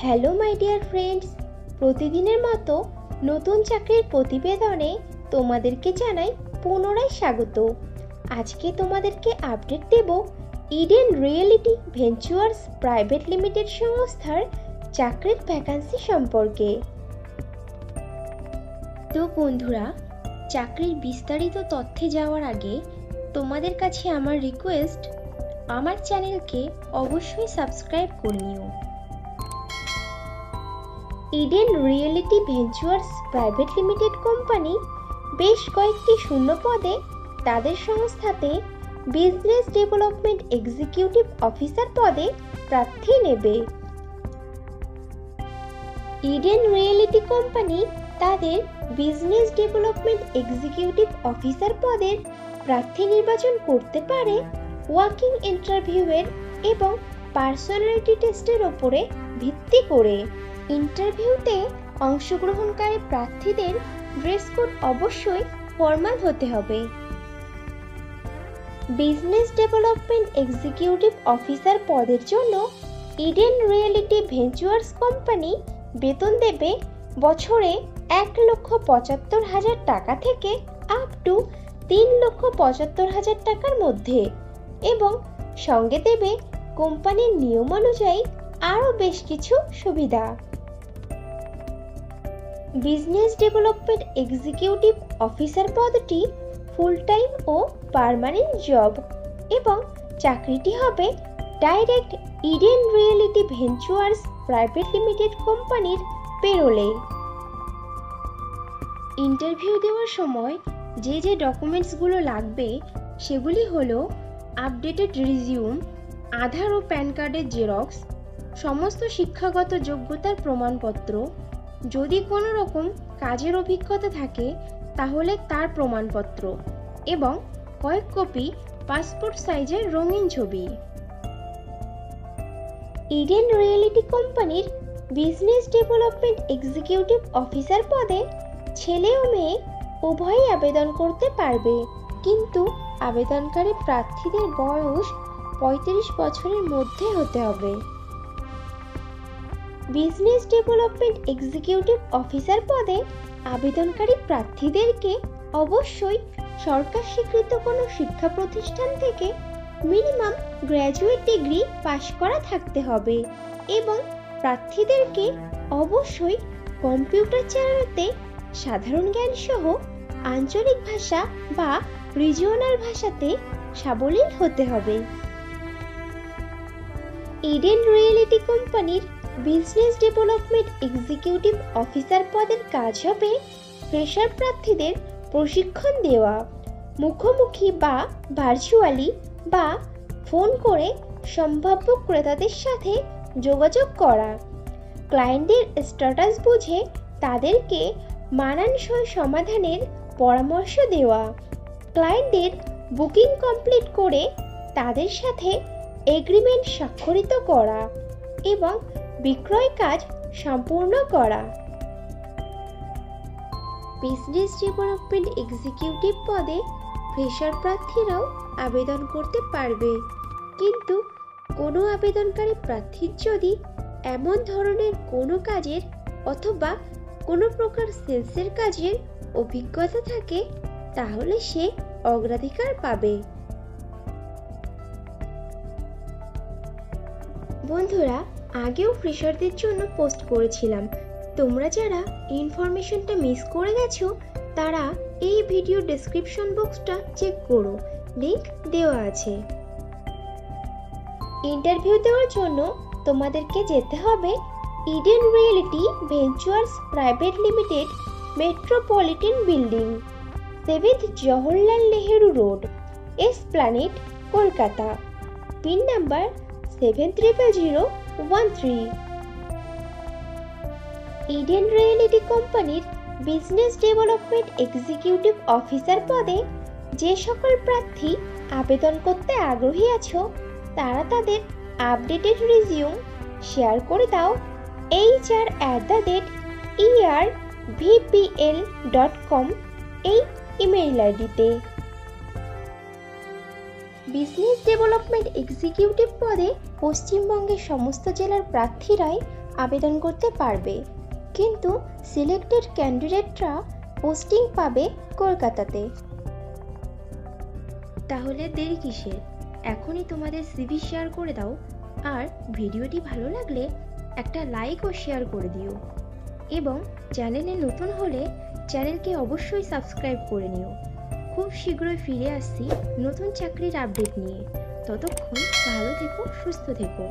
Hello my dear friends, প্রতিদিনের মতো নতুন চাকরির প্রতিবেদনে তোমাদেরকে জানাই পুনরায় স্বাগত। আজকে তোমাদেরকে আপডেট দেব Eden Realty Ventures Private limited সংস্থার চাকরির ভ্যাকান্সি সম্পর্কে। তো বন্ধুরা, চাকরির বিস্তারিত তথ্যে যাওয়ার আগে তোমাদের কাছে আমার রিকোয়েস্ট, আমার চ্যানেলকে অবশ্যই সাবস্ক্রাইব করে নিও। Eden Realty Ventures Private Limited company বেশ কয়েকটি শূন্য পদে তাদের সংস্থাতে বিজনেস ডেভেলপমেন্ট এক্সিকিউটিভ অফিসার পদে প্রার্থী নেবে। ইডেন রিয়েলিটি কোম্পানি তাদের বিজনেস ডেভেলপমেন্ট এক্সিকিউটিভ অফিসার পদের প্রার্থী নির্বাচন করতে পারে ওয়াকিং ইন্টারভিউয়ের এবং পার্সোনালিটি টেস্টের ওপরে ভিত্তি করে। ইন্টারভিউতে অংশগ্রহণকারী প্রার্থীদের ড্রেস কোড অবশ্যই ফর্মাল হতে হবে। বিজনেস ডেভেলপমেন্ট এক্সিকিউটিভ অফিসার পদের জন্য ইডেন রিয়েলিটি ভেঞ্চুয়ার্স কোম্পানি বেতন দেবে বছরে 1,75,000 টাকা থেকে আপ টু 3,75,000 টাকার মধ্যে, এবং সঙ্গে দেবে কোম্পানির নিয়ম অনুযায়ী আরও বেশ কিছু সুবিধা। বিজনেস ডেভেলপমেন্ট এক্সিকিউটিভ অফিসার পদটি ফুল টাইম ও পার্মানেন্ট জব, এবং চাকরিটি হবে direct Eden Realty Ventures Private Limited কোম্পানির পেরোলে। ইন্টারভিউ দেওয়ার সময় যে যে ডকুমেন্টসগুলো লাগবে সেগুলি হলো আপডেটেড রিজিউম, আধার ও প্যান কার্ডের জেরক্স, সমস্ত শিক্ষাগত যোগ্যতার প্রমাণপত্র, যদি কোনো রকম কাজের অভিজ্ঞতা থাকে তাহলে তার প্রমাণপত্র, এবং কয়েক কপি পাসপোর্ট সাইজের রঙিন ছবি। ইডেন রিয়েলিটি কোম্পানির বিজনেস ডেভেলপমেন্ট এক্সিকিউটিভ অফিসার পদে ছেলে ও মেয়ে উভয়ই আবেদন করতে পারবে, কিন্তু আবেদনকারী প্রার্থীদের বয়স 35 বছরের মধ্যে হতে হবে। বিজনেস ডেভেলপমেন্ট এক্সিকিউটিভ অফিসার পদে আবেদনকারী প্রার্থীদেরকে অবশ্যই সরকার স্বীকৃত কোনো শিক্ষা প্রতিষ্ঠান থেকে মিনিমাম গ্র্যাজুয়েট ডিগ্রি পাশ করা থাকতে হবে, এবং প্রার্থীদেরকে অবশ্যই কম্পিউটার চালানোতে সাধারণ জ্ঞান সহ আঞ্চলিক ভাষা বা রিজিওনাল ভাষাতে সাবলীল হতে হবে। ইডেন রিয়েলিটি কোম্পানির বিজনেস ডেভেলপমেন্ট এক্সিকিউটিভ অফিসার পদের কাজ হবে ফ্রেশার প্রার্থীদের প্রশিক্ষণ দেওয়া, মুখোমুখি বা ভার্চুয়ালি বা ফোন করে সম্ভাব্য ক্রেতাদের সাথে যোগাযোগ করা, ক্লায়েন্টদের স্ট্যাটাস বুঝে তাদেরকে মানানসই সমাধানের পরামর্শ দেওয়া, ক্লায়েন্টদের বুকিং কমপ্লিট করে তাদের সাথে এগ্রিমেন্ট স্বাক্ষরিত করা এবং বিক্রয় কাজ সম্পূর্ণ করা। বিজনেস ডেভেলপমেন্ট এক্সিকিউটিভ পদে ফ্রেশার প্রার্থীরাও আবেদন করতে পারবে, কিন্তু কোনো আবেদনকারী প্রার্থীর যদি এমন ধরনের কোনো কাজের অথবা কোনো প্রকার সেলসের কাজের অভিজ্ঞতা থাকে তাহলে সে অগ্রাধিকার পাবে। বন্ধুরা, আগেও ফ্রেশারদের জন্য পোস্ট করেছিলাম, তোমরা যারা ইনফরমেশনটা মিস করে গেছো তারা এই ভিডিও ডেসক্রিপশন বক্সটা চেক করো, লিংক দেওয়া আছে। ইন্টারভিউ দেওয়ার জন্য তোমাদেরকে যেতে হবে Eden Realty Ventures Private Limited, Metropolitan Building, 7th Jawaharlal Nehru road, Esplanade, Kolkata, pin number 700013। Eden Realty কোম্পানির বিজনেস ডেভেলপমেন্ট এক্সিকিউটিভ অফিসার পদে যে সকল প্রার্থী আবেদন করতে আগ্রহী আছো তারা তাদের আপডেটেড রিজিউম শেয়ার করে দাও hr@ervpl.com এই ইমেইল আইডিতে। বিজনেস ডেভেলপমেন্ট এক্সিকিউটিভ পদে পশ্চিমবঙ্গের সমস্ত জেলার প্রার্থীরাই আবেদন করতে পারবে, কিন্তু সিলেক্টেড ক্যান্ডিডেটরা পোস্টিং পাবে কলকাতাতে। তাহলে দেরি কিসের? এখনই তোমাদের সিভি শেয়ার করে দাও, আর ভিডিওটি ভালো লাগলে একটা লাইক ও শেয়ার করে দিও, এবং চ্যানেলে নতুন হলে চ্যানেলকে অবশ্যই সাবস্ক্রাইব করে নিও। খুব শীঘ্রই ফিরে আসছি নতুন চাকরির আপডেট নিয়ে। ততক্ষণ ভালো থেকো, সুস্থ থেকো।